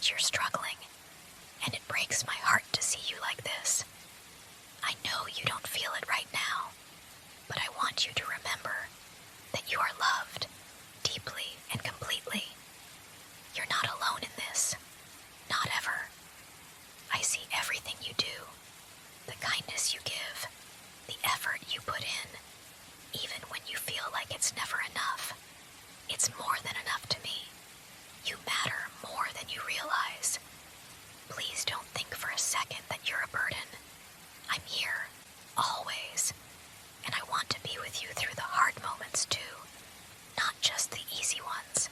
that you're struggling, and it breaks my heart to see you like this. I know you don't feel it right now, but I want you to remember that you are loved deeply and completely. You're not alone in this. Not ever. I see everything you do, the kindness you give, the effort you put in, even when you feel like it's never enough. It's more than enough to me. You matter more than you realize. Please don't think for a second that you're a burden. I'm here, always, and I want to be with you through the hard moments too, not just the easy ones.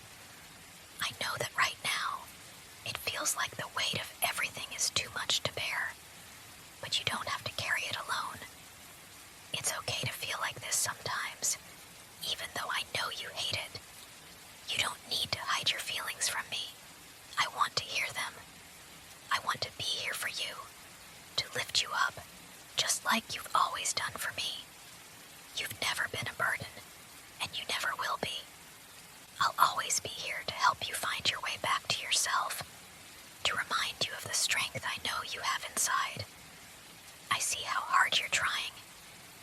I know that right now, it feels like the weight of everything is too much to bear, but you don't have to carry it alone. It's okay to feel like this sometimes, even though I know you hate it. You don't need to hide your feelings from me. I want to hear them. I want to be here for you, to lift you up, just like you've always done for me. You've never been a burden, and you never will be. I'll always be here to help you find your way back to yourself, to remind you of the strength I know you have inside. I see how hard you're trying,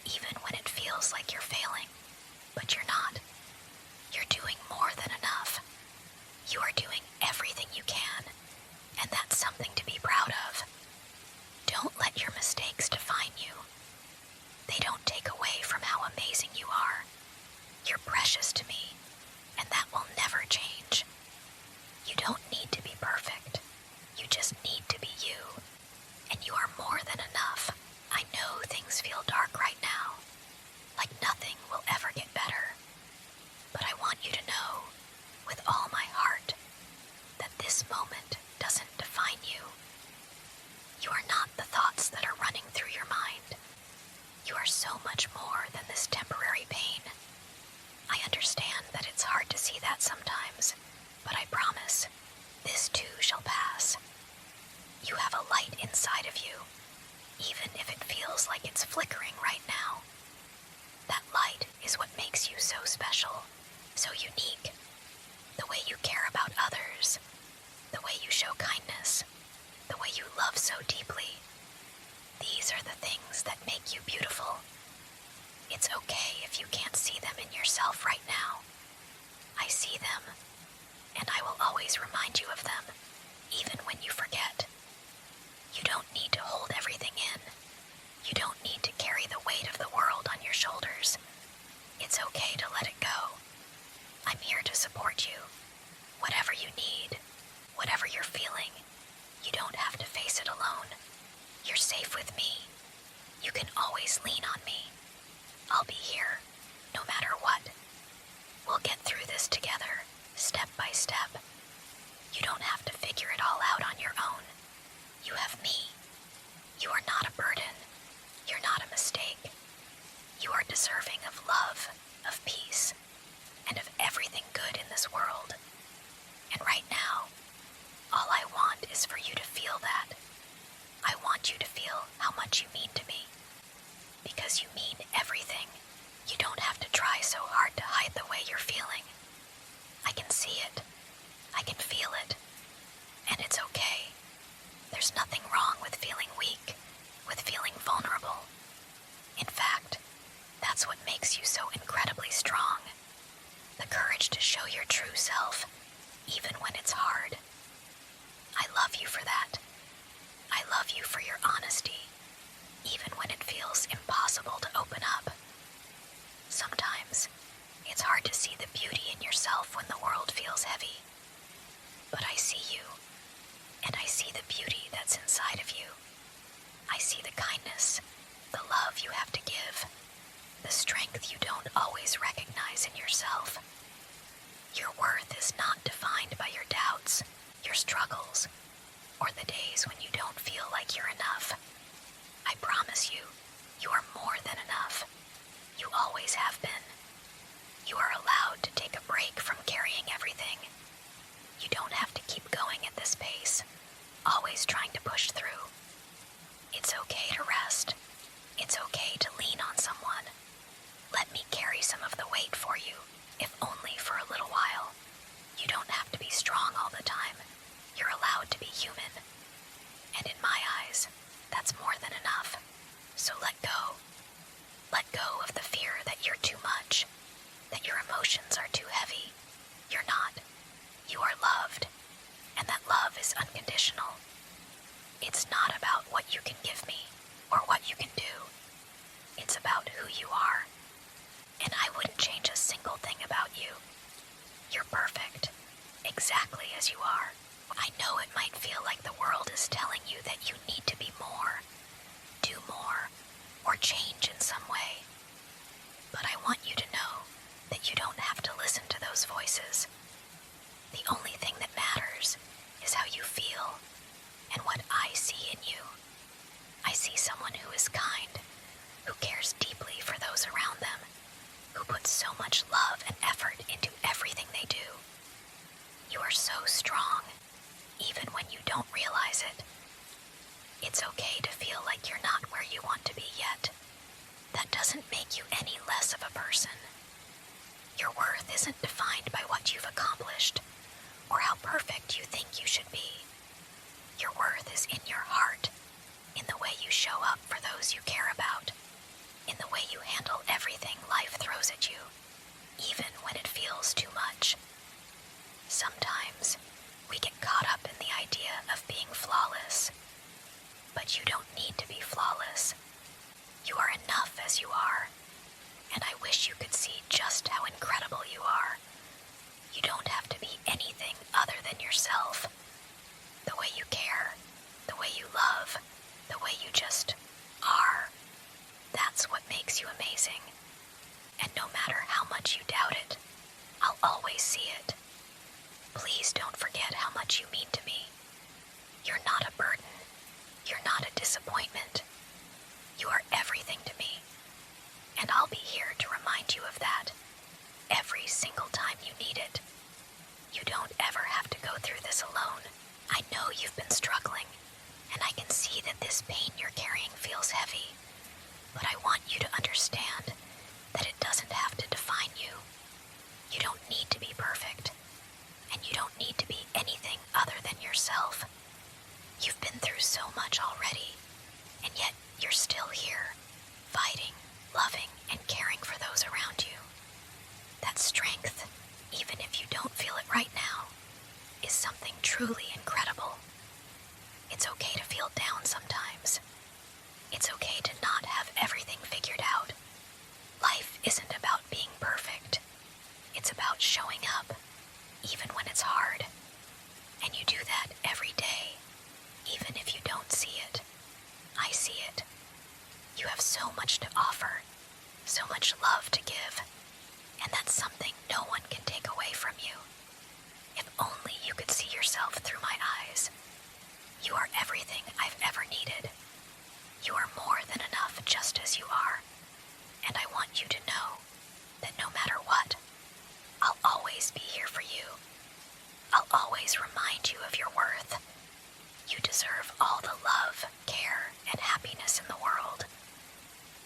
even when it feels like you're failing, but you're not. You're doing more than enough. You are doing everything you can, and that's something to be proud of. Don't let your mistakes define you. They don't take away from how amazing you are. You're precious to me, and that will never change. You don't need to be perfect. You just need to be you, and you are more than enough. I know things feel dark right now, like nothing will ever get better. But I want you to know, with all my heart, that this moment doesn't define you. You are not the thoughts that are running through your mind. You are so much more than this temporary pain. I understand that it's hard to see that sometimes, but I promise, this too shall pass. You have a light inside of you, even if it feels like it's flickering right now. That light is what makes you so special, so unique. The way you care about others, the way you show kindness, the way you love so deeply. These are the things that make you beautiful. It's okay if you can't see them in yourself right now. I see them, and I will always remind you of them, even when you forget. You don't need to hold everything in. You don't need to carry the weight of the world on your shoulders. It's okay to let it go. I'm here to support you. Whatever you need, whatever you're feeling, you don't have to face it alone. You're safe with me. You can always lean on me. I'll be here, no matter what. We'll get through this together, step by step. You don't have to figure it all out on your own. You have me. You are not a burden. You're not a mistake. You are deserving of love, of peace, and of everything good in this world. And right now, all I want is for you to feel that. I want you to feel how much you mean to me. Because you mean everything. You don't have to try so hard to hide the way you're feeling. I can see it. I can feel it. And it's okay. There's nothing wrong with feeling weak, with feeling vulnerable. In fact, that's what makes you so incredibly strong. The courage to show your true self, even when it's hard. I love you for that. I love you for your honesty, even when it feels impossible to open up. Sometimes, it's hard to see the beauty in yourself when the world feels heavy. But I see you, and I see the beauty that's inside of you. I see the kindness, the love you have to give, the strength you don't always recognize in yourself. Your worth is not defined by your doubts, your struggles, or the days when you don't feel like you're enough. I promise you, you are more than enough. You always have been. You are allowed to take a break from carrying everything. You don't have to keep going at this pace, always trying to push through. It's okay to rest. It's okay to lean on someone. Let me carry some of the weight for you, if only for a little while. You don't have to be strong all the time. You're allowed to be that's more than enough. So let go. Let go of the fear that you're too much, that your emotions are too heavy. You're not. You are loved, and that love is unconditional. It's not about what you can give me or what you can do. It's about who you are. And I wouldn't change a single thing about you. You're perfect, exactly as you are. I know it might feel like the world is telling you that you need to be more, do more, or change in some way. But I want you to know that you don't have to listen to those voices. The only thing that matters is how you feel and what I see in you. I see someone who is kind, who cares deeply for those around them, who puts so much love and effort into everything they do. You are so strong, even when you don't realize it. It's okay to feel like you're not where you want to be yet. That doesn't make you any less of a person. Your worth isn't defined by what you've accomplished or how perfect you think you should be. Your worth is in your heart, in the way you show up for those you care about, in the way you handle everything life throws at you, even when it feels too much. Sometimes we get caught up in the idea of being flawless, but you don't need to be flawless. You are enough as you are, and I wish you could see just how incredible you are. You don't have to be anything other than yourself. The way you care, the way you love, the way you just are. That's what makes you amazing. And no matter how much you doubt it, I'll always see it. Please don't forget how much you mean to me. You're not a burden. You're not a disappointment. You are everything to me. And I'll be here to remind you of that every single time you need it. You don't ever have to go through this alone. I know you've been struggling, and I can see that this pain you're carrying feels heavy. But I want you to understand that it doesn't have to define you. You don't need to be perfect, and you don't need to be anything other than yourself. You've been through so much already, and yet you're still here, fighting, loving, and caring for those around you. That strength, even if you don't feel it right now, is something truly incredible. It's okay to feel down sometimes. It's okay to not have everything figured out. Life isn't about being perfect. It's about showing up, even when it's hard. And you do that every day, even if you don't see it. I see it. You have so much to offer, so much love to give, and that's something no one can take away from you. If only you could see yourself through my eyes. You are everything I've ever needed. You are more than enough just as you are, and I want you to know that no matter what, I'll always be here for you. I'll always remind you of your worth. You deserve all the love, care, and happiness in the world,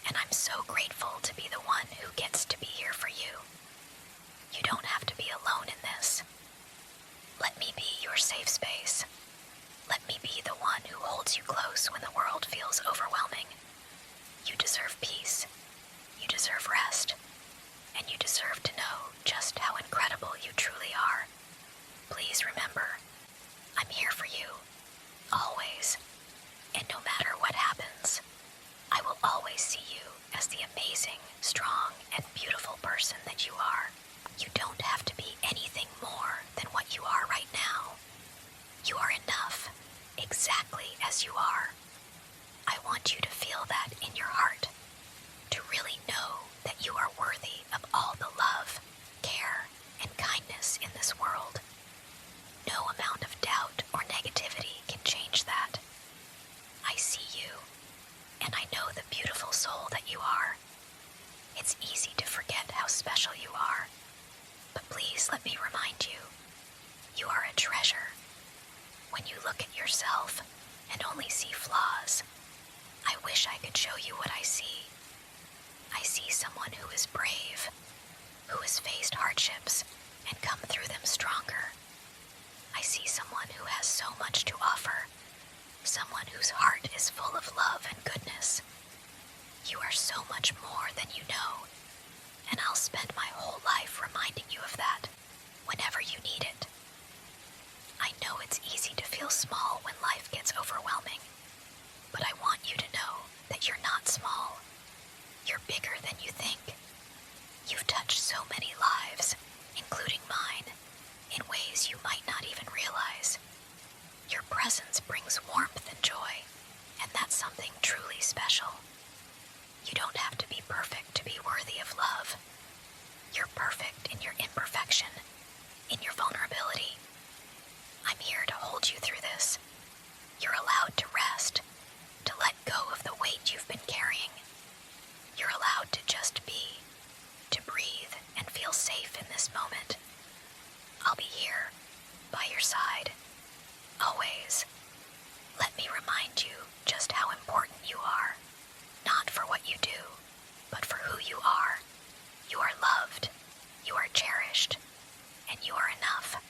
and I'm so grateful to be the one who gets to be here for you. You don't have to be alone in this. Let me be your safe space. Let me be the one who holds you close when the world feels overwhelming. You deserve peace. You deserve rest. And you deserve to know just how incredible you truly are. Please remember, I'm here for you, always. And no matter what happens, I will always see you as the amazing, strong, and beautiful person that you are. You don't have to be anything more than what you are right now. You are enough, exactly as you are. I want you to feel that in your heart, to really know that you are worthy of all the love, care, and kindness in this world. No amount of doubt or negativity can change that. I see you, and I know the beautiful soul that you are. It's easy to forget how special you are, but please let me remind you, you are a treasure. When you look at yourself and only see flaws, I wish I could show you what I see. I see someone who is brave, who has faced hardships and come through them stronger. I see someone who has so much to offer, someone whose heart is full of love and goodness. You are so much more than you know, and I'll spend my whole life reminding you of that whenever you need it. I know it's easy to feel small when life gets overwhelming, but I want you to know that you're not small. You're bigger than you think. You've touched so many lives, including mine, in ways you might not even realize. Your presence brings warmth and joy, and that's something truly special. You don't have to be perfect to be worthy of love. You're perfect in your imperfection, in your vulnerability. I'm here to hold you through this. You're allowed to rest, to let go of the weight you've been carrying. You're allowed to just be, to breathe and feel safe in this moment. I'll be here, by your side, always. Let me remind you just how important you are, not for what you do, but for who you are. You are loved, you are cherished, and you are enough.